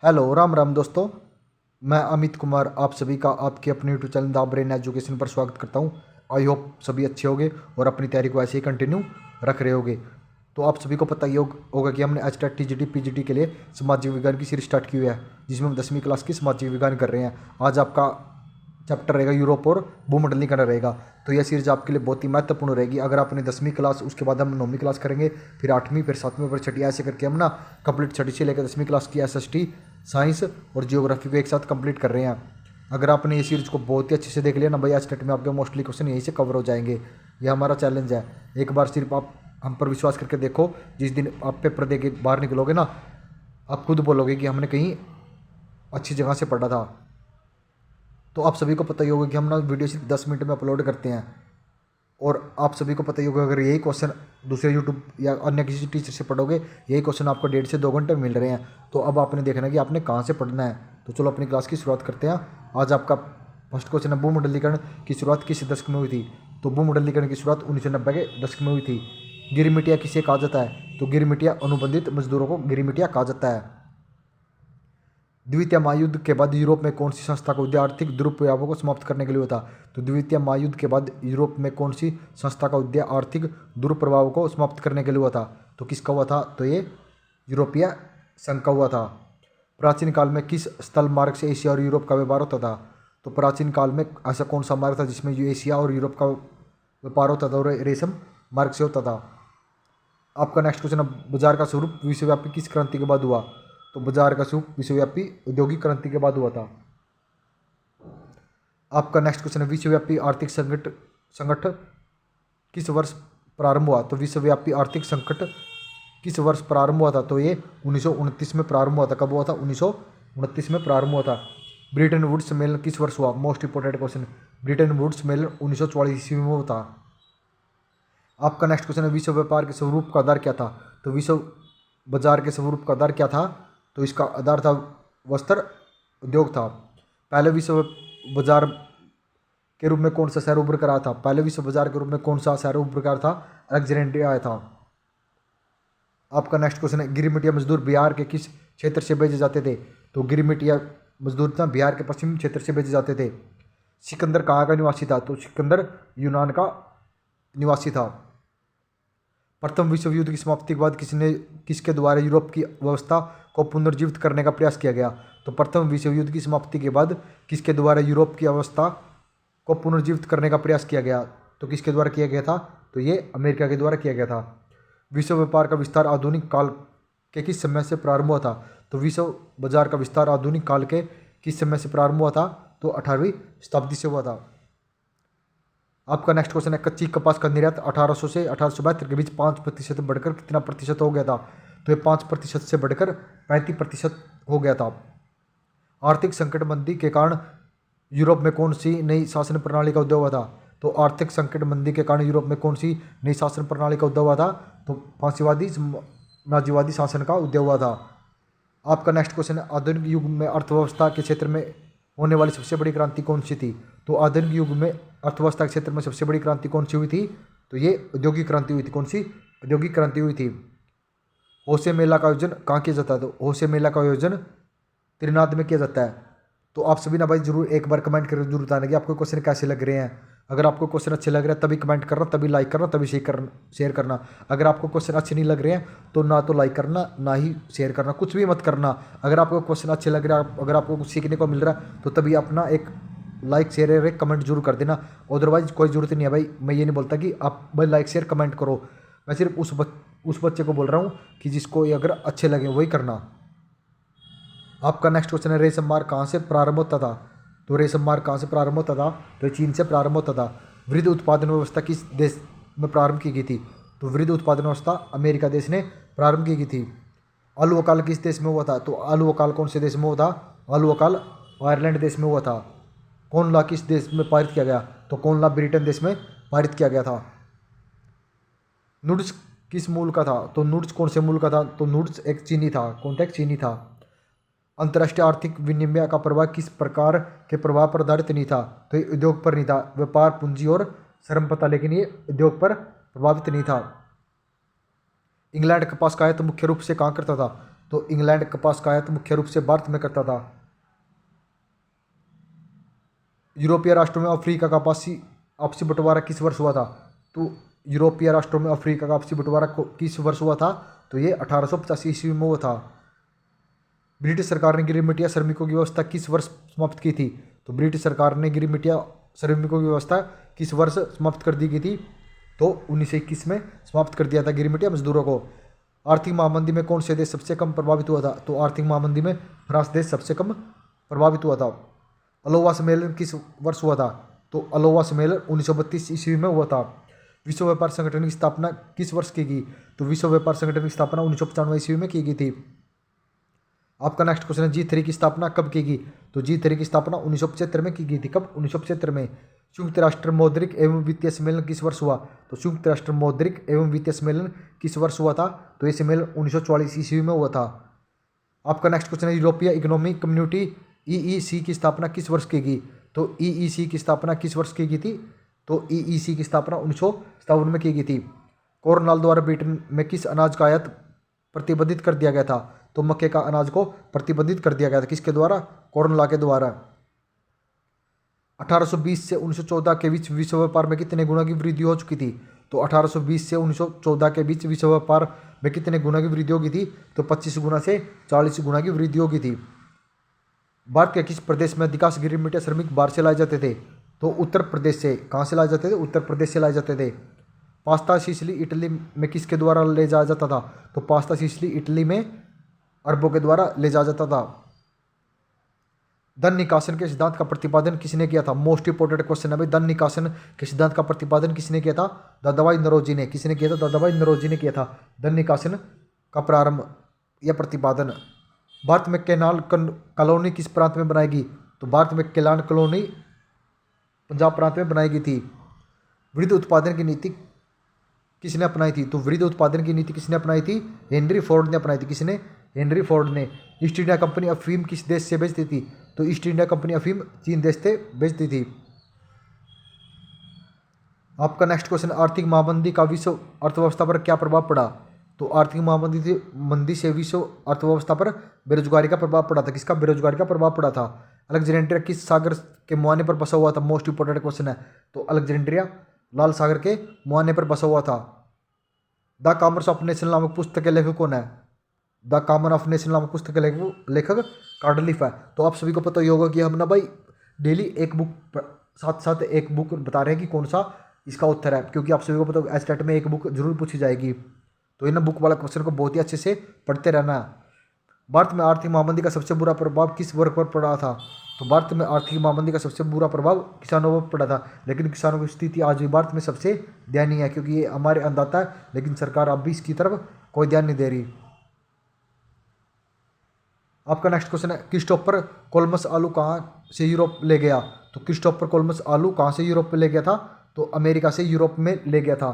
Hello Ram Ram दोस्तों। मैं अमित कुमार आप सभी का आपके अपने YouTube channel the brain education पर स्वागत करता हूं। आई होप सभी अच्छे होंगे और अपनी तैयारी को ऐसे ही कंटिन्यू रख रहे होंगे। तो आप सभी को पता ही होगा कि हमने एच टेट टीजीटी पीजीटी के लिए सामाजिक विज्ञान की सीरीज स्टार्ट की हुई है, जिसमें हम 10वीं क्लास की सामाजिक विज्ञान कर रहे हैं। आज आपका चैप्टर रहेगा यूरोप और भूमंडलीकरण रहेगा। तो यह सीरीज आपके लिए बहुत ही महत्वपूर्ण रहेगी। अगर आपने 10वीं क्लास, उसके बाद हम 9वीं क्लास करेंगे, फिर 8वीं, फिर 7वीं, फिर 6वीं, ऐसे करके हम ना कंप्लीट 6वीं से लेकर 10वीं क्लास की एसएसटी, साइंस और जियोग्राफी को एक साथ कंप्लीट कर रहे हैं। अगर आपने ये सीरीज को बहुत ही अच्छे से देख लिया ना भाई, आज टेट में आपके मोस्टली क्वेश्चन यहीं से कवर हो जाएंगे। यह हमारा चैलेंज है। एक बार सिर्फ आप हम पर विश्वास करके देखो। जिस दिन आप पेपर दे के बाहर निकलोगे ना, आप खुद बोलोगे कि हमने कहीं अच्छी जगह से पढ़ा था। तो आप सभी को पता ही होगा कि हम ना वीडियो सिर्फ 10 मिनट में अपलोड करते हैं, और आप सभी को पता ही होगा अगर यही क्वेश्चन दूसरे यूट्यूब या अन्य किसी टीचर से पढ़ोगे, यही क्वेश्चन आपको 1.5 से 2 घंटे में मिल रहे हैं। तो अब आपने देखना है कि आपने कहाँ से पढ़ना है। तो चलो अपनी क्लास की शुरुआत करते हैं। आज आपका फर्स्ट क्वेश्चन है, भूमंडलीकरण की शुरुआत किस दशक में हुई थी। तो भूमंडलीकरण की शुरुआत 1990 के दशक में हुई थी। गिरमिटिया किसे कहा जाता है। तो गिरमिटिया अनुबंधित मजदूरों को गिरमिटिया कहा जाता है। द्वितीय महायुद्ध के बाद यूरोप में कौन सी संस्था का उद्देश्य आर्थिक दुरुपयोगों को समाप्त करने के लिए हुआ था। तो द्वितीय महायुद्ध के बाद यूरोप में कौन सी संस्था का उद्देश्य आर्थिक दुरुप्रभावों को समाप्त करने के लिए हुआ था। तो किसका हुआ था। तो ये यूरोपीय संघ का हुआ था। प्राचीन काल में किस स्थल मार्ग से एशिया और यूरोप का व्यापार होता था। तो प्राचीन काल में ऐसा कौन सा मार्ग था जिसमें एशिया और यूरोप का व्यापार होता था और रेशम मार्ग से होता था। आपका नेक्स्ट क्वेश्चन है, बाजार का स्वरूप विश्वव्यापी किस क्रांति के बाद हुआ। तो बाजार का स्वरूप विश्वव्यापी औद्योगिक क्रांति के बाद हुआ था। आपका नेक्स्ट क्वेश्चन है, विश्वव्यापी आर्थिक संकट संकट किस वर्ष प्रारंभ हुआ। तो विश्वव्यापी आर्थिक संकट किस वर्ष प्रारंभ हुआ था। तो ये 1929 में प्रारंभ हुआ था। कब हुआ था। 1929 में प्रारंभ हुआ था। ब्रिटेन वुड्स सम्मेलन किस वर्ष हुआ। Most important question. Bretton Woods सम्मेलन 1944 ईस्वी में हुआ था। आपका नेक्स्ट क्वेश्चन है, विश्व व्यापार के स्वरूप का आधार क्या था। तो विश्व बाजार के स्वरूप का आधार क्या था। तो इसका आधार था वस्त्र उद्योग था। पहले विश्व बाजार के रूप में कौन सा शहर उभर कर आया था। पहले विश्व बाजार के रूप में कौन सा शहर उभर कर आया था। अलेक्जेंड्रिया आया था। आपका नेक्स्ट क्वेश्चन है, गिरमिटिया मजदूर बिहार के किस क्षेत्र से भेजे जाते थे। तो गिरमिटिया मजदूर था बिहार के पश्चिमी क्षेत्र से भेजे जाते थे। सिकंदर कहाँ का निवासी था। तो सिकंदर यूनान का निवासी था। प्रथम विश्व युद्ध की समाप्ति के बाद किसके द्वारा यूरोप की व्यवस्था को पुनर्जीवित करने का प्रयास किया गया। तो प्रथम विश्व युद्ध की समाप्ति के बाद किसके द्वारा यूरोप की अवस्था को पुनर्जीवित करने का प्रयास किया गया। तो किसके द्वारा किया गया था। तो ये अमेरिका के द्वारा किया गया था। विश्व व्यापार का विस्तार आधुनिक काल के किस समय से प्रारंभ हुआ था। तो विश्व बाजार का विस्तार आधुनिक काल के किस समय से प्रारंभ हुआ था। तो 18वीं शताब्दी से हुआ था। आपका नेक्स्ट क्वेश्चन है, कच्ची कपास का निर्यात 1800 से 1872 के बीच 5% बढ़कर कितना प्रतिशत हो गया था। तो ये 5% से बढ़कर 35% हो गया था। आर्थिक संकट मंदी के कारण यूरोप में कौन सी नई शासन प्रणाली का उदय हुआ था। तो आर्थिक संकट मंदी के कारण यूरोप में कौन सी नई शासन प्रणाली का उदय हुआ था। तो फांसीवादी नाजीवादी शासन का उदय हुआ था। आपका नेक्स्ट क्वेश्चन है, आधुनिक युग में अर्थव्यवस्था के क्षेत्र में होने वाली सबसे बड़ी क्रांति कौन सी थी। तो आधुनिक युग में अर्थव्यवस्था के क्षेत्र में सबसे बड़ी क्रांति कौन सी हुई थी। तो ये औद्योगिक क्रांति हुई थी। कौन सी औद्योगिक क्रांति हुई थी। होशे मेला का आयोजन कहाँ किया जाता है। तो होशे मेला का आयोजन त्रिनाद में किया जाता है। तो आप सभी ना भाई जरूर एक बार कमेंट करके जरूर बताना कि आपको क्वेश्चन कैसे लग रहे हैं। अगर आपको क्वेश्चन अच्छे लग रहे हैं तभी कमेंट करना, तभी लाइक करना, तभी शेयर करना। अगर आपको क्वेश्चन अच्छे नहीं लग रहे हैं तो ना तो लाइक करना ना ही शेयर करना, कुछ भी मत करना। अगर आपको क्वेश्चन अच्छे लग रहे हैं, अगर आपको कुछ सीखने को मिल रहा है तो तभी अपना एक लाइक शेयर और एक कमेंट जरूर कर देना। अदरवाइज कोई ज़रूरत नहीं है भाई। मैं ये नहीं बोलता कि आप भाई लाइक शेयर कमेंट करो। मैं सिर्फ उस बच्चे को बोल रहा हूँ कि जिसको ये अगर अच्छे लगे वही करना। आपका नेक्स्ट क्वेश्चन है, रेशम मार्ग कहाँ से प्रारंभ होता था। तो रेशम मार्ग कहाँ से प्रारंभ होता था। तो चीन से प्रारंभ होता था। वृहद उत्पादन व्यवस्था किस देश में प्रारंभ की गई थी। तो वृहद उत्पादन व्यवस्था अमेरिका देश ने प्रारंभ की गई थी। आलू अकाल किस देश में हुआ था। तो आलू अकाल कौन से देश में हुआ था। आलू अकाल आयरलैंड देश में हुआ था। कौन लॉ किस देश में पारित किया गया। तो कौन लॉ ब्रिटेन देश में पारित किया गया था। नूड्स किस मूल का था। तो नूड्स कौन से मूल का था। तो नूड्स एक चीनी था। कौन था। एक चीनी था। अंतर्राष्ट्रीय आर्थिक विनिमय का प्रभाव किस प्रकार के प्रभाव पर आधारित नहीं था। तो ये उद्योग पर नहीं था। व्यापार पूंजी और श्रम पता, लेकिन ये उद्योग पर प्रभावित नहीं था। इंग्लैंड कपास का आयात मुख्य रूप से कहाँ करता था। तो इंग्लैंड कपास का आयात मुख्य रूप से भारत में करता था। यूरोपीय राष्ट्रों में अफ्रीका का आपसी बंटवारा किस वर्ष हुआ था? तो यूरोपीय राष्ट्रों में अफ्रीका का आपसी बंटवारा किस वर्ष हुआ था? तो ये 1885 ईस्वी में हुआ था। ब्रिटिश सरकार ने गिरिमिटिया श्रमिकों की व्यवस्था किस वर्ष समाप्त की थी? तो ब्रिटिश सरकार ने गिरिमिटिया श्रमिकों की व्यवस्था किस वर्ष समाप्त कर दी गई थी? तो 1921 में समाप्त कर दिया था गिरिमिटिया मजदूरों को। आर्थिक महामंदी में कौन से देश सबसे कम प्रभावित हुआ था? तो आर्थिक महामंदी में फ्रांस देश सबसे कम प्रभावित हुआ था। अलोवा सम्मेलन किस वर्ष हुआ था? तो अलोवा सम्मेलन 1932 ईस्वी में हुआ था। विश्व व्यापार संगठन की स्थापना किस वर्ष की गई? तो विश्व व्यापार संगठन की स्थापना 1995 ईस्वी में की गई थी। आपका नेक्स्ट क्वेश्चन है G3 की स्थापना कब की गई? तो G3 की स्थापना 1975 में की गई थी। कब? 1975 में। संयुक्त राष्ट्र मौद्रिक एवं वित्तीय सम्मेलन किस वर्ष हुआ? तो संयुक्त राष्ट्र मौद्रिक एवं वित्तीय सम्मेलन किस वर्ष हुआ था? तो ये सम्मेलन 1944 ईस्वी में हुआ था। आपका नेक्स्ट क्वेश्चन है यूरोपीय इकोनॉमिक कम्युनिटी EEC की स्थापना किस वर्ष की गई? तो EEC की स्थापना किस वर्ष की गई थी? तो EEC की स्थापना 1957 में की गई थी। कॉर्नवाल द्वारा ब्रिटेन में किस अनाज का आयात प्रतिबंधित कर दिया गया था? तो मक्के का अनाज को प्रतिबंधित कर दिया गया था। किसके द्वारा? कॉर्नवाल के द्वारा। 1820 से 1914 के बीच विश्व व्यापार में कितने गुना की वृद्धि हो चुकी थी? तो 1820 से 1914 के बीच विश्व व्यापार में कितने गुना की वृद्धि होगी थी? तो 25 गुना से 40 गुना की वृद्धि होगी थी। भारत के किस प्रदेश में अधिकांश गिरिमिटिया श्रमिक बाहर से लाए जाते थे? तो उत्तर प्रदेश से। कहाँ से लाए जाते थे? उत्तर प्रदेश से लाए जाते थे। पास्ता सिसिली इटली में किसके द्वारा ले जाया जाता था? तो पास्ता सिसिली इटली में अरबों के द्वारा ले जाया जाता था। धन निकासन के सिद्धांत का प्रतिपादन किसने किया था? मोस्ट इंपोर्टेंट क्वेश्चन है भाई। धन निकासन के सिद्धांत का प्रतिपादन किसने किया था? दादाभाई नौरोजी ने। किसने किया था? दादाभाई नौरोजी ने किया था धन निकासन का प्रारंभ या प्रतिपादन। भारत में केनाल कॉलोनी किस प्रांत में बनाई गई? तो भारत में केलान कॉलोनी पंजाब प्रांत में बनाई गई थी। वृहद उत्पादन की नीति किसने अपनाई थी? तो वृहद उत्पादन की नीति किसने अपनाई थी? हेनरी फोर्ड ने अपनाई थी। किसने? हेनरी फोर्ड ने। ईस्ट इंडिया कंपनी अफीम किस देश से बेचती थी? तो ईस्ट इंडिया कंपनी अफीम चीन देश से बेचती थी। आपका नेक्स्ट क्वेश्चन, आर्थिक महामंदी का विश्व अर्थव्यवस्था पर क्या प्रभाव पड़ा? तो आर्थिक महामंदी से विश्व अर्थव्यवस्था पर बेरोजगारी का प्रभाव पड़ा था। किसका? बेरोजगारी का प्रभाव पड़ा था। अलेक्जेंड्रिया किस सागर के मुहाने पर बसा हुआ था? मोस्ट इंपोर्टेंट क्वेश्चन है। तो अलेक्जेंड्रिया लाल सागर के मुहाने पर बसा हुआ था। द कॉमर्स ऑफ नेशन नामक पुस्तक के लेखक कौन है? द कॉमन ऑफ नेशन नामक पुस्तक के लेखक कार्डलिफ है। तो आप सभी को पता ही होगा कि हम ना भाई डेली एक बुक साथ साथ एक बुक बता रहे हैं कि कौन सा इसका उत्तर है, क्योंकि आप सभी को पता होगा एस्टेट में एक बुक जरूर पूछी जाएगी। तो इन बुक वाला क्वेश्चन को बहुत ही अच्छे से पढ़ते रहना। भारत में आर्थिक महामंदी का सबसे बुरा प्रभाव किस वर्ग पर पड़ा था? तो भारत में आर्थिक महामंदी का सबसे बुरा प्रभाव किसानों पर पड़ा था। लेकिन किसानों की स्थिति आज भी भारत में सबसे दयनीय है, क्योंकि ये हमारे अन्नदाता है, लेकिन सरकार अब भी इसकी तरफ कोई ध्यान नहीं दे रही। आपका नेक्स्ट क्वेश्चन है, क्रिस्टोफर कोलंबस आलू कहाँ से यूरोप ले गया? तो क्रिस्टोफर कोलंबस आलू कहाँ से यूरोप में ले गया था? तो अमेरिका से यूरोप में ले गया था।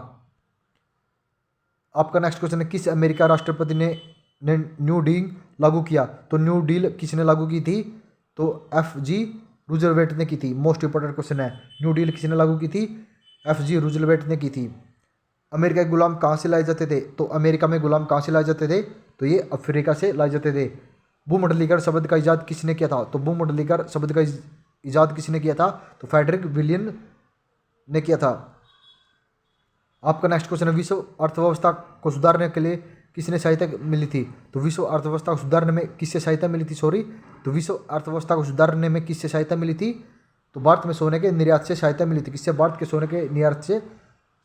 आपका नेक्स्ट क्वेश्चन है, किस अमेरिका राष्ट्रपति ने न्यू डील लागू किया? तो न्यू डील किसने लागू की थी? तो FG रूजवेल्ट ने की थी। मोस्ट इंपोर्टेंट क्वेश्चन है, न्यू डील किसने लागू की थी? FG रूजवेल्ट ने की थी। अमेरिका के गुलाम कहाँ से लाए जाते थे? तो अमेरिका में गुलाम कहाँ से लाए जाते थे? तो ये अफ्रीका से लाए जाते थे। भूमंडलीकरण शब्द का इजाद किसने किया था? तो भूमंडलीकरण शब्द का इजाद किसने किया था? तो फ्रेडरिक विलियम ने किया था। आपका नेक्स्ट क्वेश्चन है, विश्व अर्थव्यवस्था को सुधारने के लिए किसने सहायता मिली थी? तो विश्व अर्थव्यवस्था को सुधारने में किससे सहायता मिली थी? तो विश्व अर्थव्यवस्था को सुधारने में किससे सहायता मिली थी? तो भारत में सोने के निर्यात से सहायता मिली थी। किससे? भारत के सोने के निर्यात से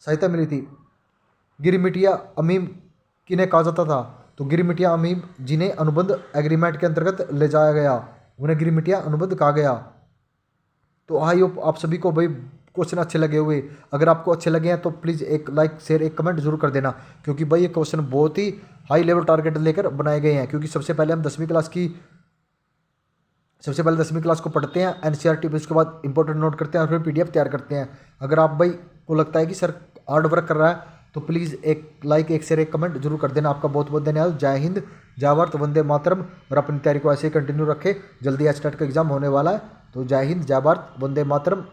सहायता मिली थी। गिरमिटिया अमीम किन्हें कहा जाता था? तो गिरमिटिया अमीम जिन्हें अनुबंध एग्रीमेंट के अंतर्गत ले जाया गया, उन्हें गिरमिटिया अनुबंध कहा गया। तो आई होप आप सभी को भाई क्वेश्चन अच्छे लगे हुए। अगर आपको अच्छे लगे हैं तो प्लीज़ एक लाइक शेयर एक कमेंट जरूर कर देना, क्योंकि भाई ये क्वेश्चन बहुत ही हाई लेवल टारगेट लेकर बनाए गए हैं। क्योंकि सबसे पहले हम 10वीं क्लास को पढ़ते हैं NCERT, उसके बाद इंपॉर्टेंट नोट करते हैं और फिर PDF तैयार करते हैं। अगर आप भाई को लगता है कि सर हार्ड वर्क कर रहा है तो प्लीज़ एक लाइक एक शेयर एक कमेंट जरूर कर देना। आपका बहुत बहुत धन्यवाद। जय हिंद, जय भारत, वंदे मातरम। और अपनी तैयारी को ऐसे ही कंटिन्यू रखें। जल्दी HTET का एग्जाम होने वाला है, तो जय हिंद, जय भारत, वंदे मातरम।